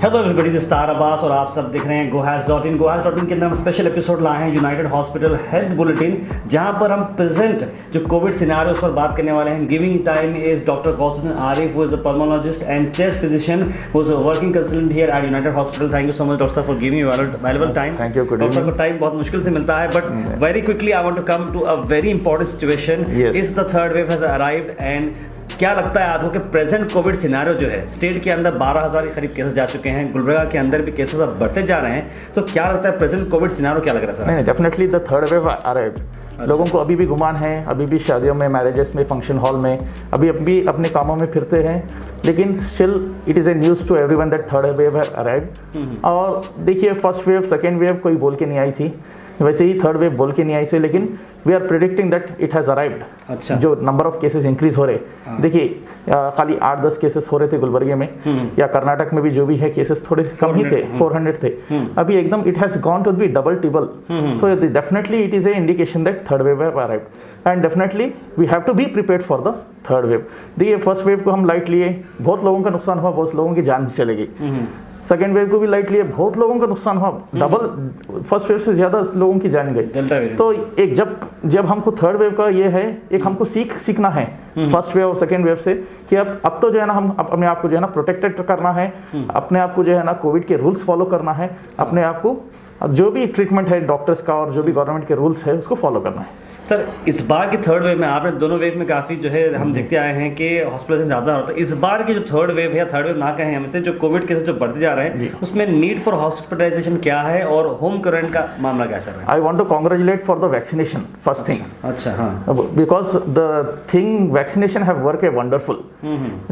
Hello everybody, this star Abbas और आप सब देख रहे हैं gohas.in के अंदर हम स्पेशल एपिसोड लाए हैं यूनाइटेड हॉस्पिटल हेल्थ बुलेटिन, जहां पर हम प्रेजेंट जो कोविड सिनारियो उस पर बात करने वाले हैं। Giving time is doctor Gausuddin Arif, who is a pulmonologist and chest physician, who is a working consultant here at United Hospital. Thank you so much doctor for giving valuable time. Thank you. Doctor को time बहुत मुश्किल से मिलता है, but very quickly I want to come to a very important situation. Is the third wave has arrived and क्या लगता है आपको कि प्रेजेंट कोविड सिनारियो जो है, स्टेट के अंदर 12,000 के करीब केसेस जा चुके हैं, गुलबर्गा के अंदर भी केसेस अब बढ़ते जा रहे हैं, तो क्या लगता है प्रेजेंट कोविड सिनारियो क्या लग रहा है सर? नहीं, definitely the third wave arrived. लोगों को अभी भी गुमान है, अभी भी शादियों में, मैरिजेस में, फंक्शन हॉल में अभी अपने कामों में फिरते हैं, लेकिन still it is a news to everyone that third wave arrived. और देखिए, फर्स्ट वेव सेकेंड वेव कोई बोल के नहीं आई थी, वैसे ही थर्ड वेव बोल के नहीं आई थी, लेकिन we are predicting that it has arrived. अच्छा। जो नंबर ऑफ केसेस इंक्रीज हो रहे, देखिए खाली 8-10 केसेस हो रहे थे गुलबर्गे में, या कर्नाटक में भी जो भी है केसेस थोड़े कम ही थे, 400 थे। अभी एकदम it has gone to be double triple. तो definitely it is a indication that third wave have arrived and definitely we have to be prepared for the third wave. देखिए, फर्स्ट वेव को हम light लिए, बहुत लोगों का नुकसान हुआ, बहुत लोगों की जान चली गई। सेकेंड वेव को भी लाइट लिए, बहुत लोगों का नुकसान हुआ, डबल फर्स्ट वेव से ज़्यादा लोगों की जान गई। तो एक जब हमको थर्ड वेव का ये है, एक हमको सीखना है फर्स्ट वेव और सेकेंड वेव से, कि अब तो जो है ना, हम अपने आप को जो है ना प्रोटेक्टेड करना है, अपने आप को जो है ना कोविड के रूल्स फॉलो करना है, अपने आप को जो भी ट्रीटमेंट है डॉक्टर्स का और जो भी गवर्नमेंट के रूल्स है उसको फॉलो करना है। सर, इस बार की थर्ड वेव में आपने दोनों वेव में काफ़ी जो है हम देखते आए हैं कि हॉस्पिटलाइजेशन ज़्यादा होता है। इस बार की जो थर्ड वेव है या थर्ड वेव ना कहें हमसे, जो कोविड केसेस जो बढ़ते जा रहे हैं, उसमें नीड फॉर हॉस्पिटलाइजेशन क्या है और होम क्वारंटाइन का मामला क्या चल रहा है? I want to congratulate for the vaccination first thing. अच्छा, हाँ, because the thing vaccination have work a wonderful.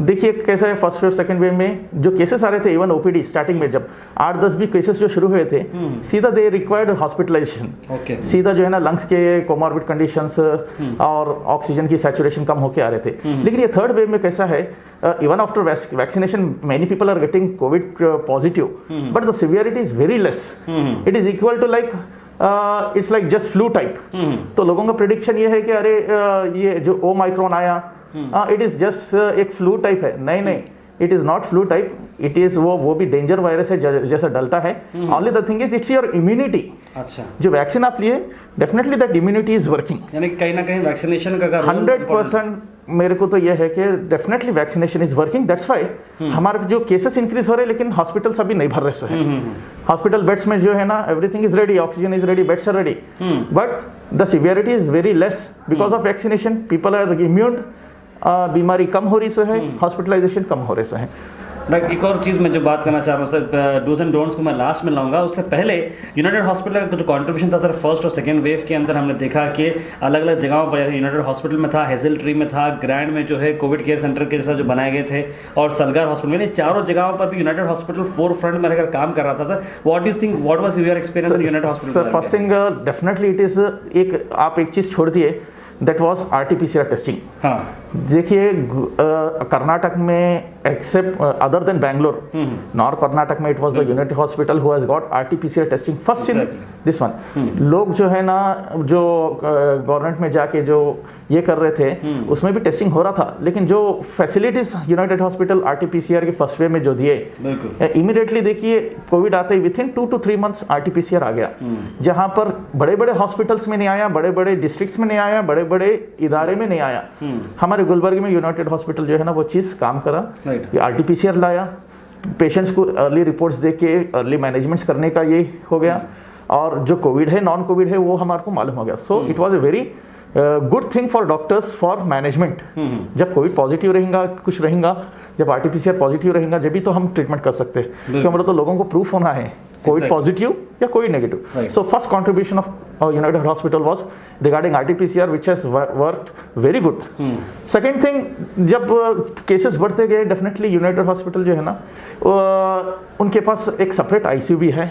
देखिए कैसा है, फर्स्ट वेव सेकंड वेव में जो केसेस आ रहे थे, इवन ओपीडी स्टार्टिंग में जब 8-10 भी केसेस जो शुरू हुए थे, सीधा दे रिक्वायर्ड हॉस्पिटलाइजेशन। सीधा जो है ना लंग्स के कोमॉर्बिड कंडीशंस और ऑक्सीजन की सैचुरेशन कम होके आ रहे थे। लेकिन ये थर्ड वेव में कैसा है, even after vaccination many people are getting covid positive, but the severity is very less. It is equal to like it's like just flu type. तो लोगों का प्रेडिक्शन ये है कि अरे ये जो ओमाइक्रोन आया, इट इज जस्ट एक फ्लू टाइप है। नहीं, it is not flu type, it is वो भी डेंजर वायरस है जैसा डेल्टा है। Only the thing is it's your immunity. अच्छा, जो वैक्सीन आप लिए, definitely that immunity is working. यानी कहीं ना कहीं वैक्सीनेशन का 100% मेरे को तो यह है कि definitely vaccination is working. That's why हमारे जो केसेस इंक्रीज हो रहे हैं, लेकिन हॉस्पिटल्स अभी नहीं भर रहे हैं। हॉस्पिटल बेड्स में जो है ना, everything is ready, oxygen is ready, beds are ready, but the severity is very less because of vaccination. People are immune, बीमारी कम हो रही है, हॉस्पिटलाइजेशन कम हो रहे हैं। एक और चीज़ मैं जो बात करना चाह रहा हूँ सर, डूज एंड डोंट्स को मैं लास्ट में लाऊंगा। उससे पहले यूनाइटेड हॉस्पिटल का जो कंट्रीब्यूशन था सर, फर्स्ट और सेकंड वेव के अंदर हमने देखा कि अलग अलग जगहों पर, यूनाइटेड हॉस्पिटल में था, हेजल ट्री में था, ग्रैंड में जो है कोविड केयर सेंटर के जैसा जो बनाए गए थे, और सलगार हॉस्पिटल में, चारों जगहों पर भी यूनाइटेड हॉस्पिटल फोर फ्रंट में रहकर काम कर रहा था। Sir, what do you think, what was your experience in United hospital? Sir, first thing definitely it is आप एक चीज़ छोड़ दिए, दैट वॉज RT-PCR टेस्टिंग। हाँ, देखिए कर्नाटक में except other than Bangalore, north Karnataka में it was the united hospital who has got RT-PCR testing first in this one. लोग जो है ना, जो गवर्नमेंट में जाके जो ये कर रहे थे, उसमें भी टेस्टिंग हो रहा था, लेकिन जो फैसिलिटीज यूनाइटेड हॉस्पिटल RT-PCR के फर्स्ट वे में जो दिए, इमीडिएटली देखिए कोविड आते ही विथिन 2 to 3 months RT-PCR आ गया, जहां पर बड़े बड़े हॉस्पिटल्स में नहीं आया, बड़े बड़े डिस्ट्रिक्ट्स में नहीं आया, बड़े बड़े इदारे में नहीं आया। हमारे गुलबर्ग में यूनाइटेड हॉस्पिटल जो है ना, वो चीज़ काम करा, RT-PCR लाया, पेशेंट्स को अर्ली रिपोर्ट्स दे के अर्ली मैनेजमेंट्स करने का ये हो गया, और जो कोविड है, नॉन कोविड है, वो हमारे को मालूम हो गया। So it was a very good thing for doctors for management. जब कोविड पॉजिटिव रहेगा, कुछ रहेगा, जब RT-PCR पॉजिटिव रहेगा, जब भी तो हम ट्रीटमेंट कर सकते हैं, क्योंकि हमारा तो लोगों को प्रूफ होना है कोविड पॉजिटिव या Covid negative. So first contribution of United hospital was regarding RT-PCR which has worked very good. Second thing, जब केसेस बढ़ते गए, डेफिनेटली यूनाइटेड हॉस्पिटल जो है ना, उनके पास एक सेपरेट ICU भी है।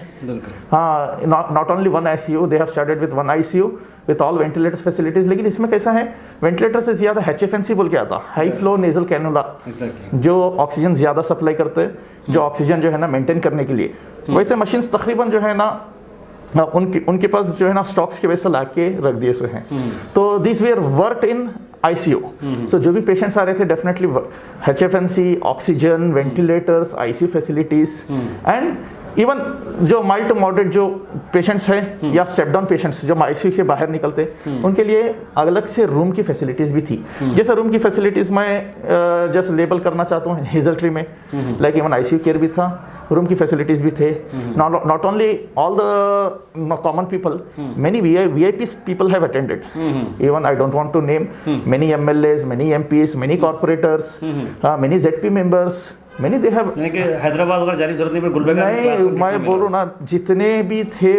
हाँ, not only one ICU, they have started with one ICU with all ventilators facilities. लेकिन इसमें कैसा है, वेंटिलेटर से ज़्यादा HFNC बोल के आता, हाई फ्लो नेजल कैनुला, जो ऑक्सीजन ज़्यादा सप्लाई करते हैं, जो ऑक्सीजन जो है ना मेंटेन करने के लिए। वैसे मशीन्स तकरीबन जो है ना उनके पास जो है ना स्टॉक्स के वैसे ला के रख दिए सो हैं। तो this were work in ICU. So जो भी पेशेंट्स आ रहे थे definitely HFNC, oxygen, ventilators, ICU facilities and even जो माइल्ड टू मॉडरेट जो पेशेंट्स हैं या स्टेप डाउन पेशेंट्स जो ICU से बाहर निकलते उनके लिए अलग से रूम की फैसिलिटीज भी थी. जैसे रूम की फैसिलिटीज मैं जस्ट लेबल करना चाहता हूँ हेजल ट्री में, लाइक इवन ICU केयर भी था, रूम की फैसिलिटीज भी थे. Not only all the common people, many VIPs people have attended. Even I don't want to name many MLAs, many MPs, many corporators, many ZP members. मैंने देखा हैदराबाद वगैरह जाने की जरूरत नहीं, पर गुलबर्गा नहीं, मैं बोल रहा हूँ ना, जितने भी थे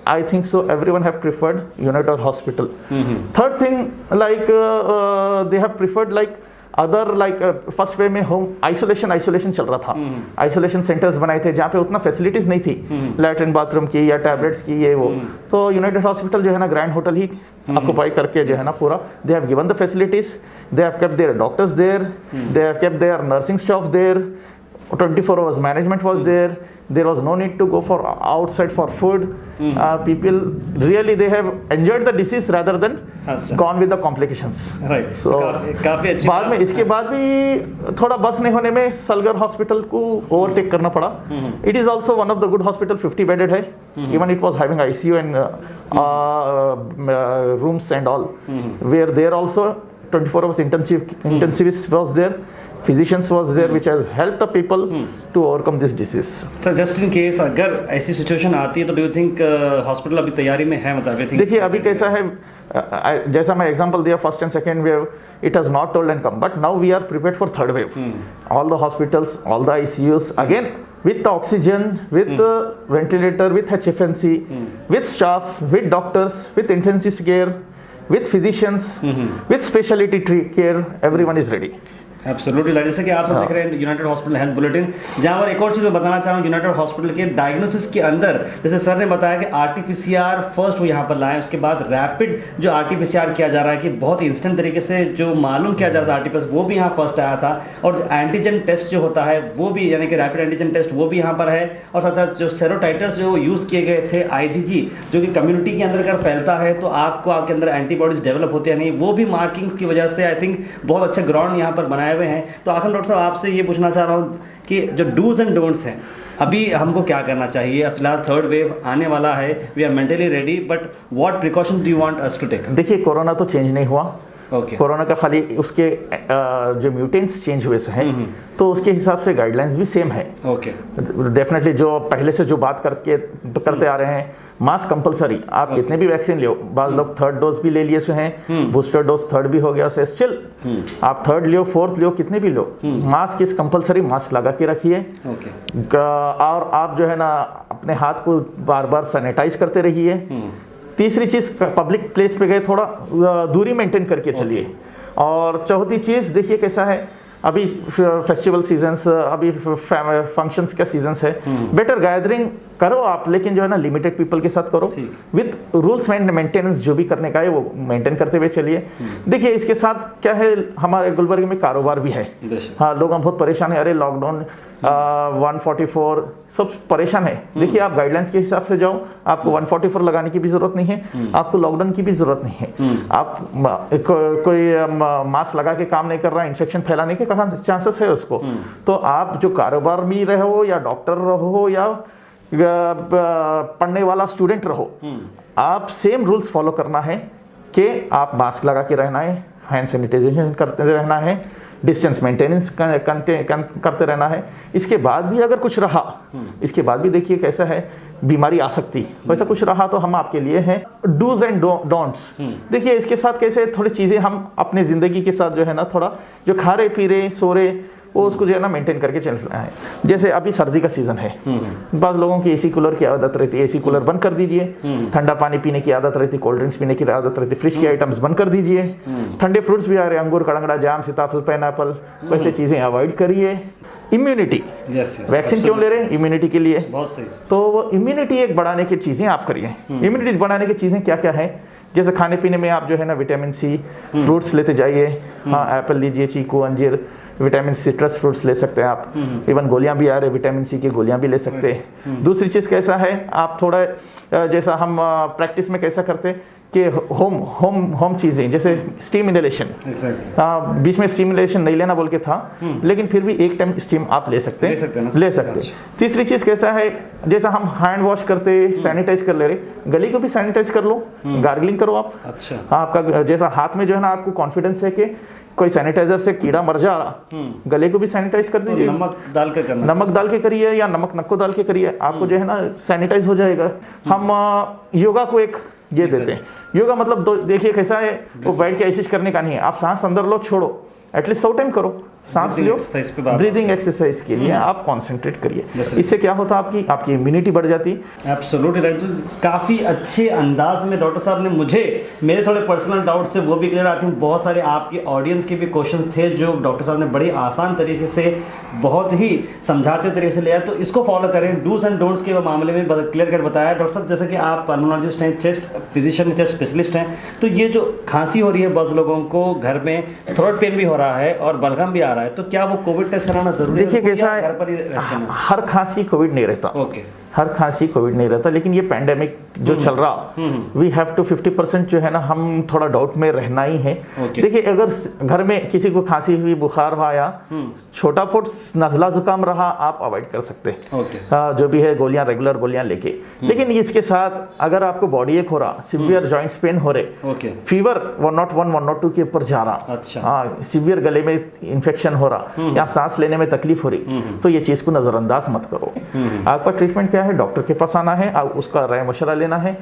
I think so everyone have preferred United hospital. Third thing like they have preferred like other like first way में होम आइसोलेशन चल रहा था. आइसोलेशन सेंटर्स बनाए थे जहाँ पे उतना फैसिलिटीज नहीं थी, लैट्रिन बाथरूम की या टैबलेट्स की ये वो. तो यूनाइटेड हॉस्पिटल जो है ना ग्रैंड होटल ही ऑक्युपाई करके जो है ना पूरा, they have given the facilities, they have kept their doctors there, they have kept their nursing staff there, 24 hours management was there was no need to go for outside for food. People really they have enjoyed the disease rather than gone with the complications. Right. So काफी अच्छी बाद में इसके बाद भी थोड़ा बस नहीं होने में सलगर हॉस्पिटल को ओवरटेक करना पड़ा. It is also one of the good hospital, 50 bedded है. Even it was having ICU and rooms and all, where there also 24 hours intensivist was there, physicians was there, which has helped the people to overcome this disease. So just in case अगर ऐसी situation आती है तो do you think hospital अभी तैयारी में है? मतलब everything. देखिए अभी कैसा है, जैसा मैं एग्जांपल दिया first and second wave, it has not told and come, but now we are prepared for third wave. All the hospitals, all the ICUs again with the oxygen, with the ventilator, with HFNC, with staff, with doctors, with intensive care, with physicians, with specialty care, everyone is ready. Absolutely. जैसे कि आप सब देख रहे हैं United hospital health bulletin, जहाँ पर एक और चीज़ मैं बताना चाह रहा हूँ यूनाइटेड हॉस्पिटल के डायग्नोसिस के अंदर, जैसे सर ने बताया कि RT-PCR फर्स्ट वो यहाँ पर लाए, उसके बाद रैपिड जो RT-PCR किया जा रहा है कि बहुत ही इंस्टेंट तरीके से जो मालूम किया जा रहा था RT-PCR वो भी यहाँ फर्स्ट आया था, और एंटीजन टेस्ट जो होता है वो भी यानी कि रैपिड एंटीजन टेस्ट वो भी यहाँ पर है, और साथ साथ जो सेरोटाइटर्स जो यूज़ किए गए थे IgG जो कि कम्युनिटी के अंदर अगर फैलता है तो आपको आपके अंदर एंटीबॉडीज डेवलप होती है नहीं, वो भी मार्किंग्स की वजह से आई थिंक बहुत अच्छा ग्राउंड यहाँ पर बनाए हुए हैं. तो आखिर डॉक्टर साहब आपसे ये पूछना चाह रहा हूँ कि जो डूज एंड डोंट्स हैं अभी हमको क्या करना चाहिए? फिलहाल थर्ड वेव आने वाला है, we are mentally ready, but what precaution do you want us to take? देखिए कोरोना तो चेंज नहीं हुआ. Okay. कोरोना का खाली उसके जो म्यूटेंट्स चेंज हुए हैं तो उसके हिसाब से गाइडलाइंस भी सेम है. ओके. डेफिनेटली जो पहले से जो बात करते आ रहे हैं, मास्क कंपलसरी, आप कितने भी वैक्सीन लो, बाद लोग थर्ड डोज भी ले लिए से हैं, बूस्टर डोज थर्ड भी हो गया से, स्टिल आप थर्ड लियो फोर्थ लियो कितने भी लो, मास्क इज कंपलसरी, मास्क लगा के रखिए. और आप जो है ना अपने हाथ को बार बार सैनिटाइज करते रहिए. तीसरी चीज पब्लिक प्लेस पे गए थोड़ा दूरी मेंटेन करके चलिए. और चौथी चीज देखिए कैसा है, अभी फेस्टिवल सीजन्स, अभी फंक्शंस का सीजन्स है, बेटर गैदरिंग करो आप, लेकिन जो है ना लिमिटेड पीपल के साथ करो, विद रूल्स एंड मेंटेनेंस जो भी करने का है वो मेंटेन करते हुए चलिए. देखिए इसके साथ क्या है, हमारे गुलबर्ग में कारोबार भी है. हाँ, लोग हम बहुत परेशान है, अरे लॉकडाउन 144 सब परेशान है. देखिए आप गाइडलाइंस के हिसाब से जाओ, आपको 144 लगाने की भी जरूरत नहीं है, आपको लॉकडाउन की भी जरूरत नहीं है. आप कोई मास्क लगा के काम नहीं कर रहा है, इन्फेक्शन फैलाने के चांसेस है उसको. तो आप जो कारोबार भी रहो या डॉक्टर रहो या पढ़ने वाला स्टूडेंट रहो, आप सेम रूल्स फॉलो करना है कि आप मास्क लगा के रहना है, हैंड सैनिटाइजेशन करते रहना है, डिस्टेंस मेंटेनेंस करते रहना है. इसके बाद भी अगर कुछ रहा, इसके बाद भी देखिए कैसा है, बीमारी आ सकती, वैसा कुछ रहा तो हम आपके लिए हैं. डूज एंड डोंट्स, देखिए इसके साथ कैसे थोड़ी चीज़ें हम अपने ज़िंदगी के साथ जो है ना थोड़ा जो खा रहे पी रहे सो रहे वो उसको जो है ना मेंटेन करके चलना है. जैसे अभी सर्दी का सीजन है, बाद लोगों की एसी कूलर की आदत रहती है, एसी कूलर बंद कर दीजिए. ठंडा पानी पीने की आदत रहती है, कोल्ड ड्रिंक्स पीने की आदत रहती है, फ्रिज के आइटम्स बंद कर दीजिए. ठंडे फ्रूट्स भी आ रहे हैं, अंगूर, कड़ंगड़ा, जाम, सीताफल, पाइनएप्पल, वैसे चीज़ें अवॉइड करिए. इम्यूनिटी, वैक्सीन क्यों ले रहे हैं? इम्यूनिटी के लिए. तो वो इम्यूनिटी एक बढ़ाने की चीज़ें आप करिए. इम्यूनिटी बढ़ाने की चीज़ें क्या क्या है, जैसे खाने पीने में आप जो है ना विटामिन सी, फ्रूट्स लेते जाइए. हाँ, एप्पल लीजिए, चीकू, अंजीर, विटामिन सिट्रस फ्रूट्स ले सकते हैं आप. इवन गोलियां भी आ रही है, विटामिन सी की गोलियां भी ले सकते हैं. दूसरी चीज़ कैसा है, आप थोड़ा जैसा हम प्रैक्टिस में कैसा करते हैं कि होम चीज़ें जैसे स्टीम इनहेलेशन, बीच में स्टीम इनहेलेशन नहीं लेना बोल के था, लेकिन फिर भी एक टाइम स्टीम आप ले सकते हैं, ले सकते हैं। तीसरी चीज़ कैसा है, जैसा हम हैंड वॉश करते सैनिटाइज कर ले रहे, गले को भी सैनिटाइज कर लो, गार्गलिंग करो आप। अच्छा, आपका जैसा हाथ में जो है ना आपको कॉन्फिडेंस है कि कोई सैनिटाइजर से कीड़ा मर जा रहा, गले को भी सैनिटाइज कर दीजिए। तो नमक डाल के करना, नमक डाल के करिए या नमक नक्को डाल के करिए, आपको जो है ना सैनिटाइज हो जाएगा। हम योगा को एक ये देते हैं। योगा मतलब देखिए कैसा है, वो बैठ के ऐसे करने का नहीं है, आप सांस अंदर लो छोड़ो, एटलीस्ट 100 टाइम करो, सांस लो, ब्रीदिंग एक्सरसाइज के लिए आप कंसंट्रेट करिए। इससे क्या होता है, आपकी इम्यूनिटी बढ़ जाती। Absolutely right. काफ़ी अच्छे अंदाज में डॉक्टर साहब ने मुझे मेरे थोड़े पर्सनल डाउट्स थे वो भी क्लियर आती हूँ। बहुत सारे आपकी ऑडियंस के भी क्वेश्चन थे जो डॉक्टर साहब ने बड़ी आसान तरीके से, बहुत ही समझाते तरीके से लिया। तो इसको फॉलो करें, डूज एंड डोंट्स के मामले में क्लियर कट बताया डॉक्टर साहब। जैसे कि आप पल्मोनोलॉजिस्ट हैं, चेस्ट फिजिशियन, चेस्ट स्पेशलिस्ट हैं, तो ये जो खांसी हो रही है बहुत लोगों को, घर में थ्रोट पेन भी हो रहा है और बलगम भी आ रहा है, तो क्या वो कोविड टेस्ट कराना जरूरी है? देखिए कैसा है, हर खांसी कोविड नहीं रहता। ओके, हर खांसी कोविड नहीं रहता, लेकिन ये पैंडेमिक जो चल रहा, वी हैव टू 50% जो है ना हम थोड़ा डाउट में रहना ही है। देखिए अगर घर में किसी को खांसी हुई, बुखार आया, छोटा पोट नजला जुकाम रहा, आप अवॉइड कर सकते हैं, जो भी है गोलियां, रेगुलर गोलियां लेके। लेकिन इसके साथ अगर आपको बॉडी एक हो रहा, सिवियर जॉइंट्स पेन हो रहे, फीवर 101 102 के ऊपर जा रहा, सिवियर गले में इंफेक्शन हो रहा या सांस लेने में तकलीफ हो रही, तो ये चीज को नजरअंदाज मत करो। आपका ट्रीटमेंट है, डॉक्टर के पास आना है, उसका राय मशवरा लेना है।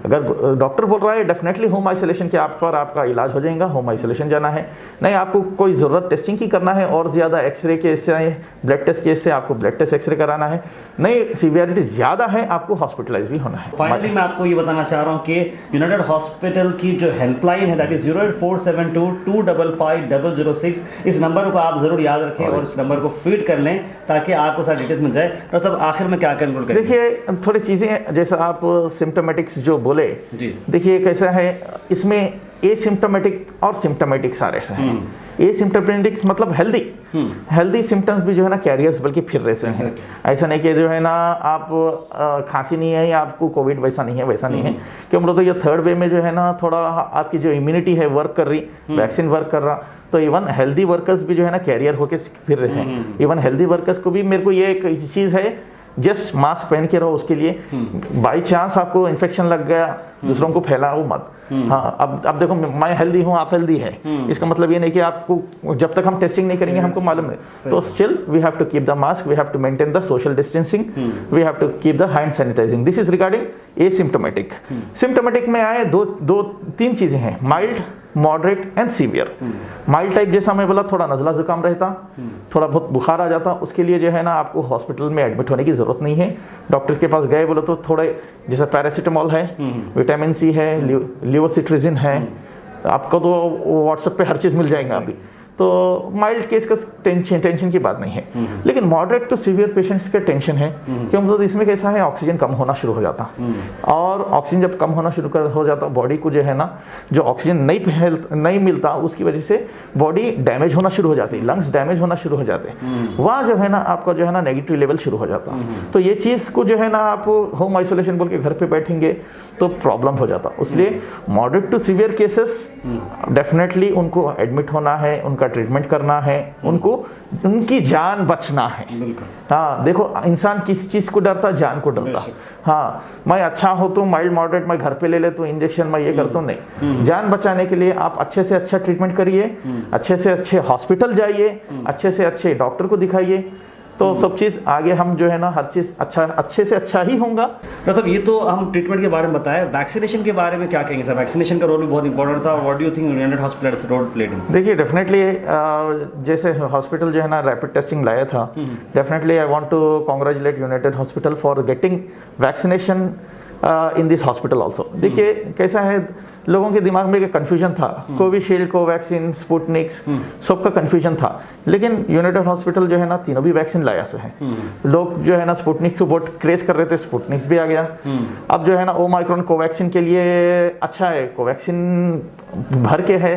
अगर डॉक्टर बोल रहा है डेफिनेटली होम आइसोलेशन के आप पर आपका इलाज हो जाएगा, होम आइसोलेशन जाना है। नहीं आपको कोई जरूरत टेस्टिंग की करना है और ज्यादा एक्सरे के इससे, ब्लड टेस्ट के इससे आपको ब्लड टेस्ट एक्सरे कराना है। नहीं सीवियरिटी ज्यादा है, आपको हॉस्पिटलाइज भी होना है। फाइनली मैं आपको ये बताना चाह रहा हूँ कि यूनाइटेड हॉस्पिटल की जो हेल्पलाइन है दैट इज 08472 255 006, इस नंबर को आप जरूर याद रखें और इस नंबर को फीड कर लें ताकि आपको सारी डिटेल्स मिल जाए। तो सब आखिर में क्या कंक्लूड करें? देखिए थोड़ी चीज़ें जैसा आप सिम्टोमेटिक्स जो बोले, देखिए कैसा है, इसमें एसिम्टोमेटिक और सिम्टोमेटिक सारे से हैं। एसिम्टोमेटिक्स मतलब हेल्दी सिम्टम्स भी जो है ना कैरियर्स बल्कि फिर रहे हैं। ऐसा नहीं कि जो है ना आप खांसी नहीं है या आपको कोविड वैसा नहीं है, वैसा नहीं है। क्यों बोलो तो ये थर्ड वे में जो है ना थोड़ा आपकी जो इम्यूनिटी है वर्क कर रही, वैक्सीन वर्क कर रहा, तो इवन हेल्दी वर्कर्स भी जो है ना कैरियर होके फिर रहे हैं। इवन हेल्दी वर्कर्स को भी मेरे को ये एक चीज़ है, जस्ट मास्क पहन के रहो उसके लिए। बाई चांस आपको इन्फेक्शन लग गया, दूसरों को फैलाओ मत। हाँ अब देखो मैं हेल्दी हूँ, आप हेल्दी है, इसका मतलब ये नहीं कि आपको जब तक हम टेस्टिंग नहीं करेंगे हमको मालूम नहीं। तो still we have to keep the mask, we have to maintain the social distancing, we have to keep the hand sanitizing. This is regarding asymptomatic. Symptomatic में आए दो तीन चीजें हैं, mild, moderate and severe. Mild type जैसा मैं बोला, थोड़ा नजला जुकाम रहता, थोड़ा बहुत बुखार आ जाता, उसके लिए जो है ना आपको हॉस्पिटल में एडमिट होने की जरूरत नहीं है। डॉक्टर के पास गए बोलो तो थोड़े जैसा पैरासीटामोल है, विटामिन सी है, लिवोसिट्रिजिन है, आपको तो व्हाट्सएप पे हर चीज़ मिल जाएगा अभी। तो माइल्ड केस का टेंशन की बात नहीं है, लेकिन मॉडरेट टू सीवियर पेशेंट्स का टेंशन है। क्यों मतलब इसमें कैसा है, ऑक्सीजन कम होना शुरू हो जाता, और ऑक्सीजन जब कम होना शुरू हो जाता, बॉडी को जो है ना जो ऑक्सीजन नहीं मिलता, उसकी वजह से बॉडी डैमेज होना शुरू हो जाती, लंग्स डैमेज होना शुरू हो जाते, वहाँ जो है ना आपका जो है ना नेगेटिव लेवल शुरू हो जाता। तो ये चीज़ को जो है ना आप होम आइसोलेशन बोल के घर पे बैठेंगे तो प्रॉब्लम हो जाता। इसलिए moderate to severe cases definitely उनको एडमिट होना है, उनका ट्रीटमेंट करना है, उनको उनकी जान बचना है। हाँ देखो इंसान किस चीज़ को डरता, जान को डरता। हाँ मैं अच्छा हो तो माइल्ड मॉडरेट मैं घर पे ले ले तो इंजेक्शन मैं ये करता हूँ, नहीं। जान बचाने के लिए आप अच्छे से अच्छा ट्रीटमेंट करिए, अच्छे से अच्छे हॉस्पिटल जाइए, अच्छे से अच्छे डॉक्टर को दिखाइए, तो सब चीज़ आगे हम जो है ना हर चीज़ अच्छे से अच्छा ही होगा। मतलब ये तो हम ट्रीटमेंट के बारे में बताया, वैक्सीनेशन के बारे में क्या कहेंगे सर? वैक्सीनेशन का रोल भी बहुत इंपॉर्टेंट था। What do you think United Hospital role played in? देखिए डेफिनेटली जैसे हॉस्पिटल जो है ना रैपिड टेस्टिंग लाया था, definitely I want to congratulate United Hospital for getting vaccination in this hospital also. देखिए कैसा है, लोगों के दिमाग में एक कन्फ्यूजन था, कोविशील्ड, कोवैक्सीन, स्पुतनिक्स, सबका कन्फ्यूजन था, लेकिन यूनाइटेड हॉस्पिटल जो है ना तीनों भी वैक्सीन लाया से है। लोग जो है ना स्पुतनिक्स को बहुत क्रेज कर रहे थे, स्पुतनिक्स भी आ गया। अब जो है ना ओमाइक्रॉन कोवैक्सीन के लिए अच्छा है, कोवैक्सीन भर के है,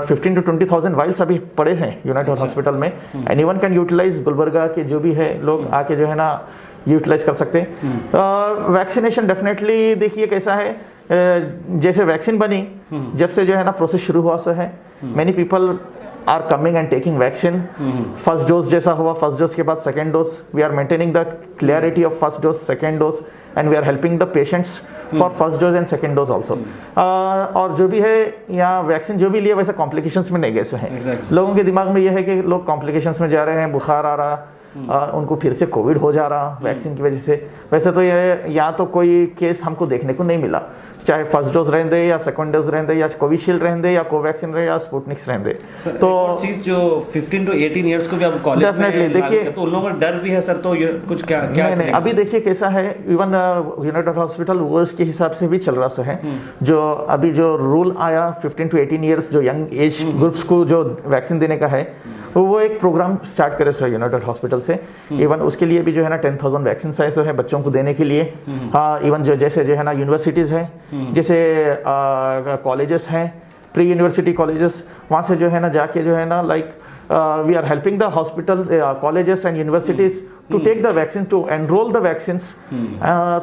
15 to 20,000 वाइल्स अभी पड़े हैं यूनाइटेड हॉस्पिटल में। एनीवन कैन यूटिलाइज, गुलबर्गा के जो भी है लोग आके जो है ना यूटिलाइज कर सकते हैं। वैक्सीनेशन डेफिनेटली देखिए कैसा है, जैसे वैक्सीन बनी, जब से जो है ना प्रोसेस शुरू हुआ सो है, many people are coming and taking vaccine. First dose जैसा हुआ, फर्स्ट डोज के बाद second dose, we are maintaining the clarity of first dose, second dose, and we are helping the patients for first dose and second dose also. और जो भी है यहाँ vaccine जो भी लिए वैसे कॉम्प्लिकेशंस में नहीं गए सो हैं। लोगों के दिमाग में यह है कि लोग कॉम्प्लिकेशंस में जा रहे हैं, बुखार आ रहा, उनको फिर से कोविड हो जा रहा वैक्सीन की वजह से। वैसे तो ये यहाँ तो कोई केस हमको देखने को नहीं मिला, चाहे फर्स्ट डोज रहने या सेकंड डोज रहने या कोविशील्ड रहने या कोवैक्सीन रहे या स्पुतनिक रहने। तो चीज जो 15 to 18 इयर्स को भी आप कॉलेज में देखिए, तो उन लोगों का डर भी है सर, तो ये कुछ क्या नहीं, अभी देखिए कैसा है, इवन यूनाइटेड हॉस्पिटल वर्स के हिसाब से भी चल रहा है। जो अभी जो रूल आया 15 to 18 इयर्स जो यंग एज ग्रुप्स को जो वैक्सीन देने का है, वो एक प्रोग्राम स्टार्ट करे सर यूनाइटेड हॉस्पिटल से। इवन उसके लिए भी जो है ना 10,000 वैक्सीन आए है बच्चों को देने के लिए। हाँ, इवन जो जैसे जो है ना यूनिवर्सिटीज़ है, जैसे कॉलेजेस हैं, प्री यूनिवर्सिटी कॉलेजेस, वहाँ से जो है ना जाके जो है ना like we are helping the hospitals, colleges and universities to take the vaccine, to enroll the vaccines.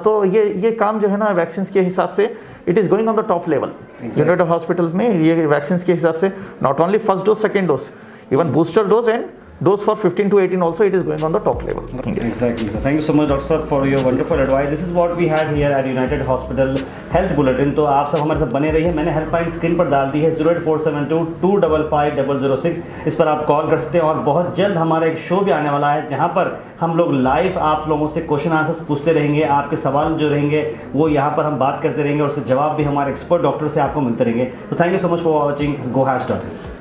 तो ये काम जो है ना वैक्सीन के हिसाब से it is going on the top level. United hospitals में ये वैक्सीन के हिसाब से not only first dose, second dose, even booster dose and dose for 15 to 18 also, it is going on the top level. Exactly, sir. Thank you so much, Dr. Sir, for your wonderful advice. This is what we had here at United Hospital Health Bulletin. तो आप सब हमारे साथ बने रहिए। मैंने helpline screen पर डाल दी है 08472-255-006। इस पर आप कॉल कर सकते हैं। और बहुत जल्द हमारा एक शो भी आने वाला है जहाँ पर हम लोग लाइव आप लोगों से क्वेश्चन आंसर्स पूछते रहेंगे। आपके सवाल जो रहेंगे वो यहाँ पर हम बात करते रहेंगे और उसके जवाब भी हमारे एक्सपर्ट डॉक्टर से आपको मिलते रहेंगे। तो thank you so much for watching go hash dot in.